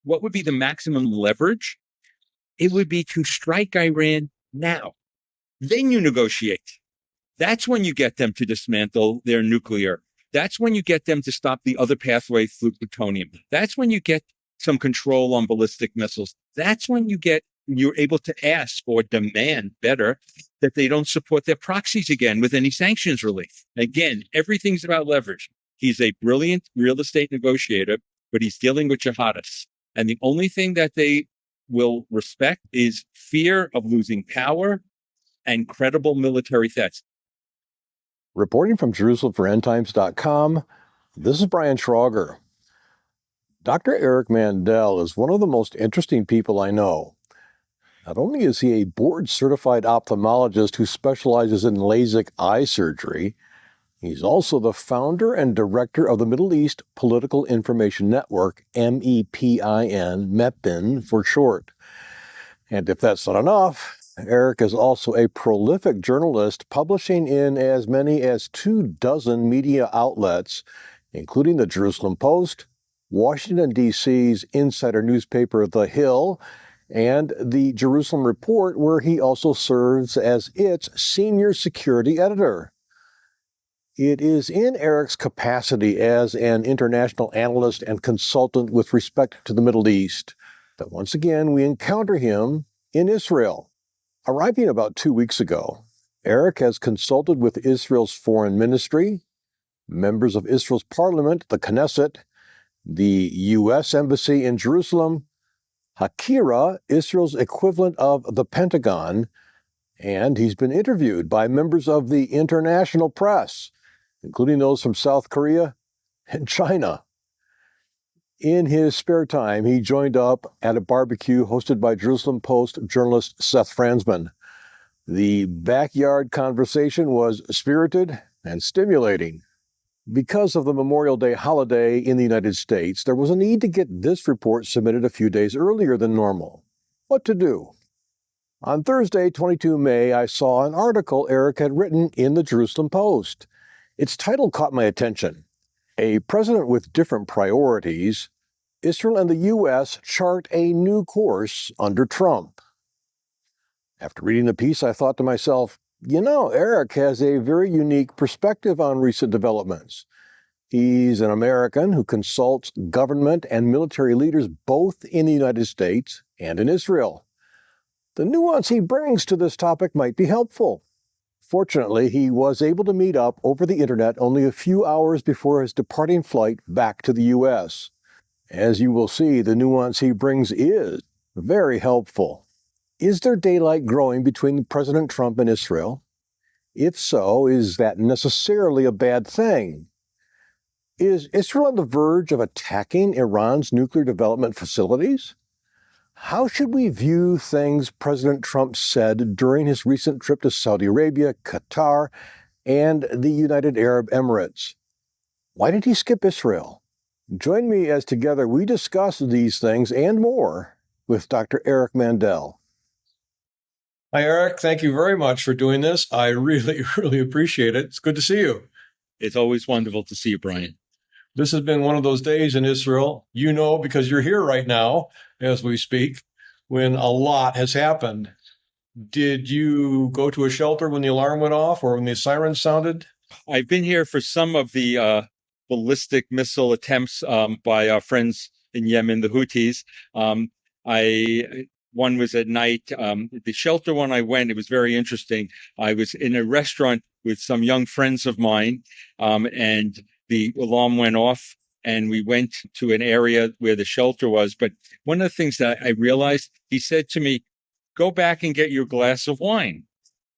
what would be the maximum leverage? It would be to strike Iran now. Then you negotiate. That's when you get them to dismantle their nuclear. That's when you get them to stop the other pathway through plutonium. That's when you get some control on ballistic missiles. That's when you're able to ask or demand better that they don't support their proxies again with any sanctions relief. Again, everything's about leverage. He's a brilliant real estate negotiator, but he's dealing with jihadists. And the only thing that they will respect is fear of losing power and credible military threats. Reporting from JerusalemForEndTimes.com, this is Brian Schrauger. Dr. Eric Mandel is one of the most interesting people I know. Not only is he a board-certified ophthalmologist who specializes in LASIK eye surgery, he's also the founder and director of the Middle East Political Information Network, MEPIN for short. And if that's not enough, Eric is also a prolific journalist, publishing in as many as 24 media outlets, including the Jerusalem Post, Washington, D.C.'s insider newspaper The Hill, and the Jerusalem Report, where he also serves as its senior security editor. It is in Eric's capacity as an international analyst and consultant with respect to the Middle East that once again we encounter him in Israel. Arriving about 2 weeks ago, Eric has consulted with Israel's foreign ministry, members of Israel's parliament, the Knesset, the U.S. Embassy in Jerusalem, Hakira, Israel's equivalent of the Pentagon, and he's been interviewed by members of the international press, including those from South Korea and China. In his spare time, he joined up at a barbecue hosted by Jerusalem Post journalist Seth Franzman. The backyard conversation was spirited and stimulating. Because of the Memorial Day holiday in the United States, there was a need to get this report submitted a few days earlier than normal. What to do? On Thursday, 22 May, I saw an article Eric had written in the Jerusalem Post. Its title caught my attention. A president with different priorities, Israel and the U.S. chart a new course under Trump. After reading the piece, I thought to myself, Eric has a very unique perspective on recent developments. He's an American who consults government and military leaders both in the United States and in Israel. The nuance he brings to this topic might be helpful. Fortunately, he was able to meet up over the internet only a few hours before his departing flight back to the U.S. As you will see, the nuance he brings is very helpful. Is there daylight growing between President Trump and Israel? If so, is that necessarily a bad thing? Is Israel on the verge of attacking Iran's nuclear development facilities? How should we view things President Trump said during his recent trip to Saudi Arabia, Qatar, and the United Arab Emirates? Why did he skip Israel? Join me as together we discuss these things and more with Dr. Eric Mandel. Hi, Eric. Thank you very much for doing this. I really, really appreciate it. It's good to see you. It's always wonderful to see you, Brian. This has been one of those days in Israel, because you're here right now as we speak, when a lot has happened. Did you go to a shelter when the alarm went off or when the siren sounded? I've been here for some of the ballistic missile attempts by our friends in Yemen, the Houthis. One was at night. The shelter when I went, it was very interesting. I was in a restaurant with some young friends of mine, and the alarm went off, and we went to an area where the shelter was. But one of the things that I realized, he said to me, go back and get your glass of wine.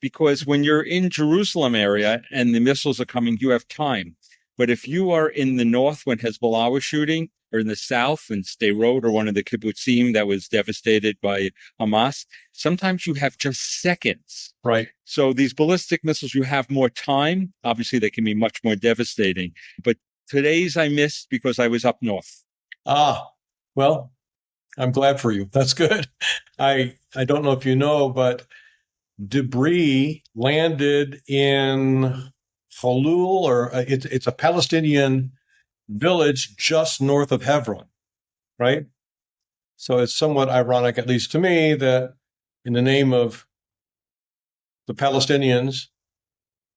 Because when you're in Jerusalem area and the missiles are coming, you have time. But if you are in the north when Hezbollah was shooting, or in the south in Sderot or one of the kibbutzim that was devastated by Hamas, sometimes you have just seconds. Right. So these ballistic missiles, you have more time. Obviously, they can be much more devastating. But today's I missed because I was up north. Well, I'm glad for you. That's good. I don't know if you know, but debris landed in Halul, or it's a Palestinian village just north of Hebron, right? So it's somewhat ironic, at least to me, that in the name of the Palestinians,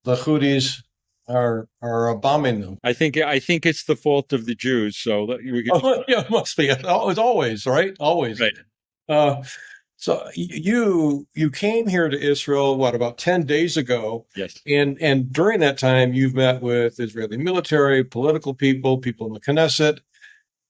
the Houthis are bombing them. I think it's the fault of the Jews. So Yeah, it must be. It's always, right? Always. right. Uh, so you came here to Israel, about 10 days ago? Yes. And during that time, you've met with Israeli military, political people in the Knesset.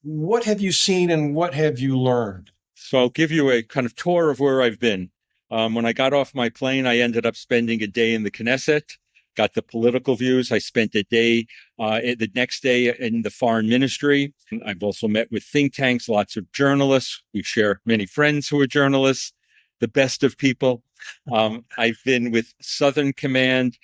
What have you seen and what have you learned? So I'll give you a kind of tour of where I've been. When I got off my plane, I ended up spending a day in the Knesset, got the political views. I spent a day, the next day in the foreign ministry. I've also met with think tanks, lots of journalists. We share many friends who are journalists, the best of people. I've been with Southern Command,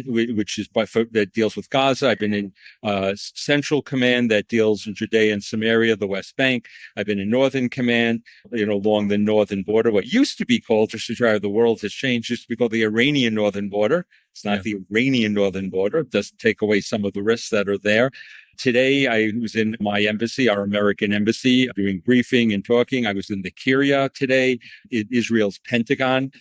which is that deals with Gaza. I've been in Central Command that deals in Judea and Samaria, the West Bank. I've been in Northern Command, along the northern border. What used to be called, just to try, the world has changed, used to be called the Iranian northern border. It's not the Iranian northern border. It doesn't take away some of the risks that are there. Today, I was in my embassy, our American embassy, doing briefing and talking. I was in the Kiryat today, Israel's Pentagon,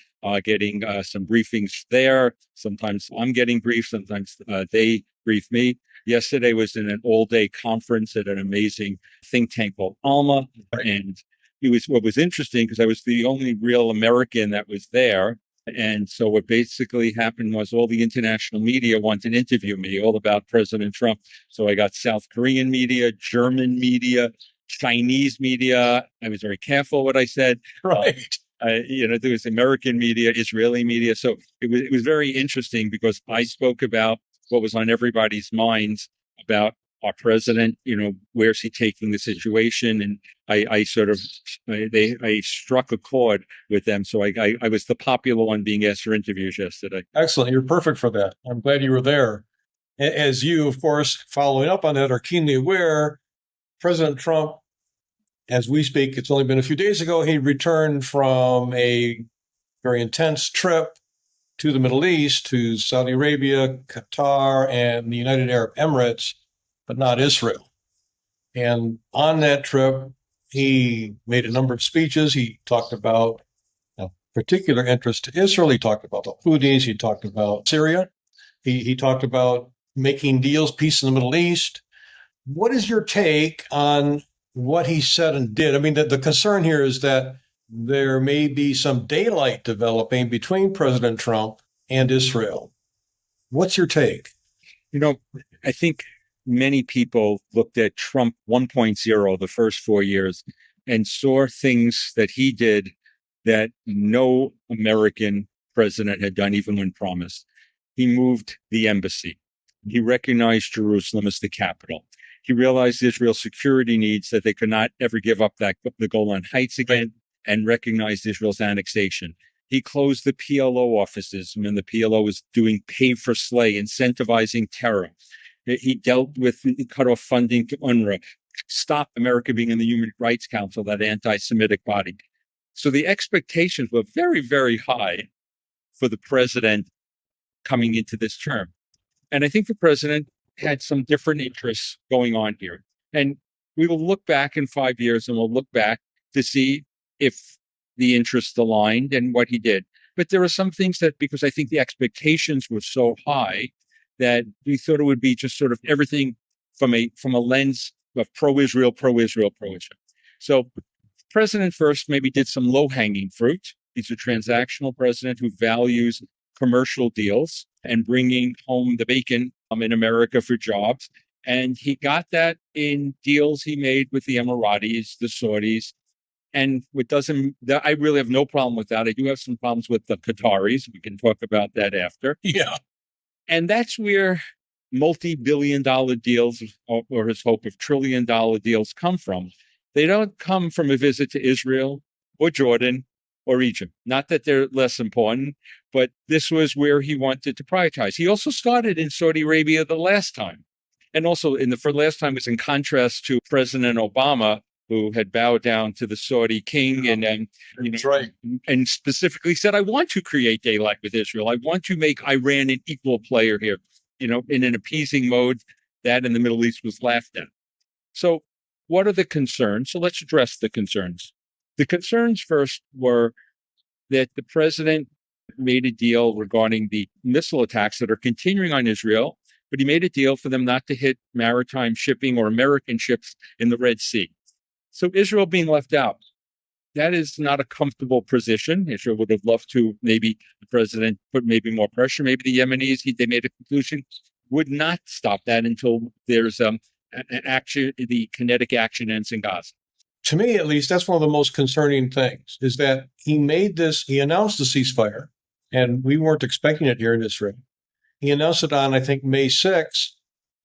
getting some briefings there. Sometimes I'm getting briefed. Sometimes they brief me. Yesterday was in an all-day conference at an amazing think tank called Alma. And what was interesting, because I was the only real American that was there. And so what basically happened was all the international media wanted to interview me all about President Trump. So I got South Korean media, German media, Chinese media. I was very careful what I said. Right. There was American media, Israeli media. So it was very interesting because I spoke about what was on everybody's minds about our president, where's he taking the situation? And I struck a chord with them. So I was the popular one being asked for interviews yesterday. Excellent. You're perfect for that. I'm glad you were there. As you, of course, following up on that, are keenly aware, President Trump, as we speak, it's only been a few days ago, he returned from a very intense trip to the Middle East, to Saudi Arabia, Qatar, and the United Arab Emirates, but not Israel. And on that trip, he made a number of speeches. He talked about particular interest to Israel. He talked about the Houthis. He talked about Syria. He talked about making deals, peace in the Middle East. What is your take on what he said and did? I mean, the concern here is that there may be some daylight developing between President Trump and Israel. What's your take? I think many people looked at Trump 1.0, the first 4 years, and saw things that he did that no American president had done, even when promised. He moved the embassy. He recognized Jerusalem as the capital. He realized Israel's security needs, that they could not ever give up the Golan Heights again, and recognized Israel's annexation. He closed the PLO offices when the PLO was doing pay for slay, incentivizing terror. He cut off funding to UNRWA, stopped America being in the Human Rights Council, that anti-Semitic body. So the expectations were very, very high for the president coming into this term. And I think the president had some different interests going on here. And we will look back in 5 years and we'll look back to see if the interests aligned and what he did. But there are some things that, because I think the expectations were so high, that we thought it would be just sort of everything from a lens of pro-Israel. So president first maybe did some low-hanging fruit. He's a transactional president who values commercial deals and bringing home the bacon in America for jobs. And he got that in deals he made with the Emiratis, the Saudis. And I really have no problem with that. I do have some problems with the Qataris. We can talk about that after. Yeah. And that's where multi-billion-dollar deals, or his hope of trillion-dollar deals, come from. They don't come from a visit to Israel or Jordan or Egypt. Not that they're less important, but this was where he wanted to prioritize. He also started in Saudi Arabia the last time. And also for the last time was in contrast to President Obama, who had bowed down to the Saudi king and specifically said, I want to create daylight with Israel. I want to make Iran an equal player here. In an appeasing mode, that in the Middle East was laughed at. So what are the concerns? So let's address the concerns. The concerns first were that the president made a deal regarding the missile attacks that are continuing on Israel, but he made a deal for them not to hit maritime shipping or American ships in the Red Sea. So Israel being left out, that is not a comfortable position. Israel would have loved to, maybe the president put maybe more pressure. Maybe the Yemenis, they made a conclusion, would not stop that until there's an action, the kinetic action ends in Gaza. To me, at least, that's one of the most concerning things, is that he announced the ceasefire, and we weren't expecting it here in Israel. He announced it on, I think, May 6th,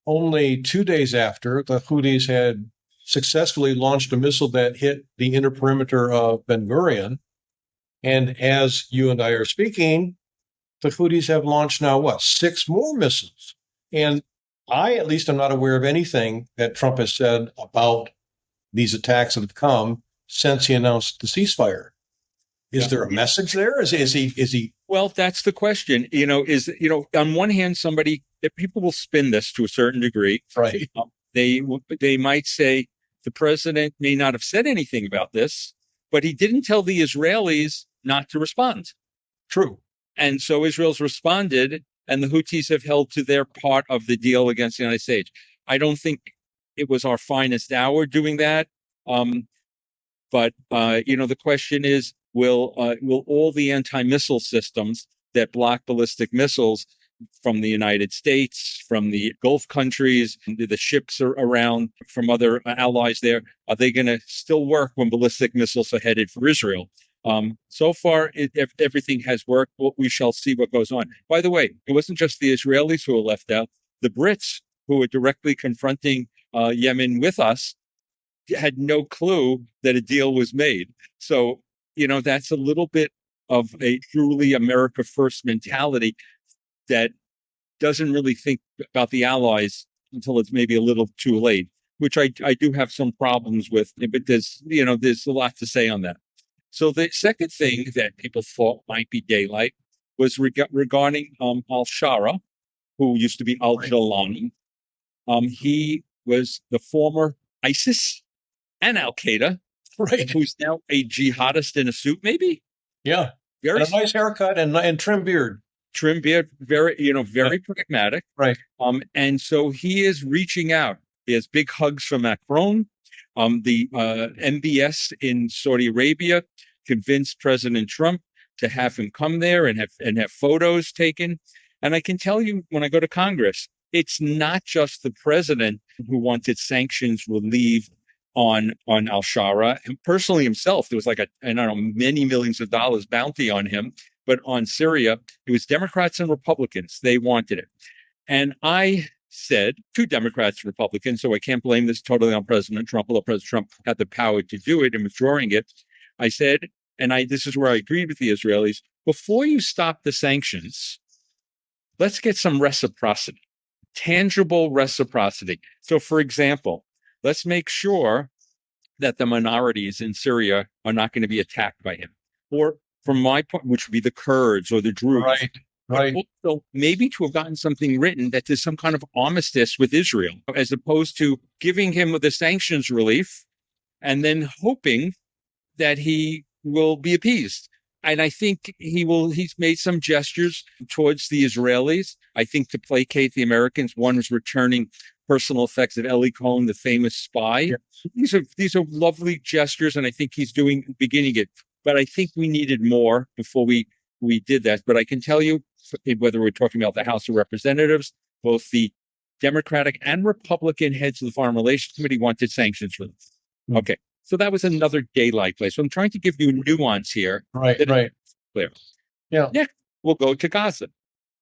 only 2 days after the Houthis had successfully launched a missile that hit the inner perimeter of Ben Gurion. And as you and I are speaking, the Houthis have launched now, 6 more missiles? And I, at least, am not aware of anything that Trump has said about these attacks that have come since he announced the ceasefire. Is there a message there? Is he? Well, that's the question. On one hand, people will spin this to a certain degree. Right. They might say the president may not have said anything about this, but he didn't tell the Israelis not to respond. True. And so Israel's responded, and the Houthis have held to their part of the deal against the United States. I don't think it was our finest hour doing that. But the question is, will all the anti-missile systems that block ballistic missiles from the United States, from the Gulf countries, the ships are around from other allies there, are they going to still work when ballistic missiles are headed for Israel? So far, everything has worked. We shall see what goes on. By the way, it wasn't just the Israelis who were left out. The Brits, who were directly confronting Yemen with us, had no clue that a deal was made. So, that's a little bit of a truly America First mentality that doesn't really think about the allies until it's maybe a little too late, which I do have some problems with, but there's a lot to say on that. So the second thing that people thought might be daylight was regarding al-Shara, who used to be al-Jalani. He was the former ISIS and Al-Qaeda, right? Who's now a jihadist in a suit, maybe? Yeah. Very and a nice haircut and trim beard. Trim beard, very pragmatic. Right. And so he is reaching out. He has big hugs from Macron. The MBS in Saudi Arabia convinced President Trump to have him come there and have photos taken. And I can tell you, when I go to Congress, it's not just the president who wanted sanctions relieved on al-Shara, and personally himself. There was many millions of dollars bounty on him. But on Syria, it was Democrats and Republicans. They wanted it. And I said to Democrats and Republicans, so I can't blame this totally on President Trump, although President Trump had the power to do it and withdrawing it. I said, this is where I agreed with the Israelis, before you stop the sanctions, let's get some reciprocity, tangible reciprocity. So, for example, let's make sure that the minorities in Syria are not going to be attacked by him. Or from my point, which would be the Kurds or the Druze. Right. So maybe to have gotten something written that there's some kind of armistice with Israel, as opposed to giving him the sanctions relief and then hoping that he will be appeased. And I think he's made some gestures towards the Israelis, I think, to placate the Americans. One was returning personal effects of Eli Cohen, the famous spy. Yeah. These are lovely gestures, and I think he's beginning it. But I think we needed more before we did that. But I can tell you, whether we're talking about the House of Representatives, both the Democratic and Republican heads of the Foreign Relations Committee wanted sanctions for them. Mm-hmm. Okay. So that was another daylight place. So I'm trying to give you nuance here. Right. Clear. Yeah. Next, we'll go to Gaza.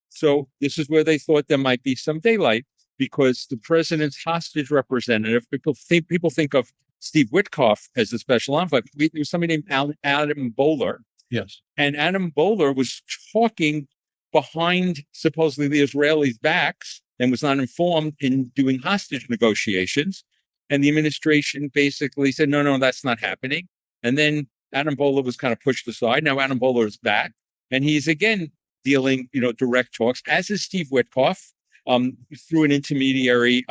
So this is where they thought there might be some daylight, because the president's hostage representative, people think of Steve Witkoff as the special envoy. There was somebody named Adam Bowler. Yes. And Adam Bowler was talking behind supposedly the Israelis' backs and was not informed in doing hostage negotiations. And the administration basically said, no, that's not happening. And then Adam Bowler was kind of pushed aside. Now Adam Bowler is back, and he's again dealing, direct talks, as is Steve Witkoff, through an intermediary,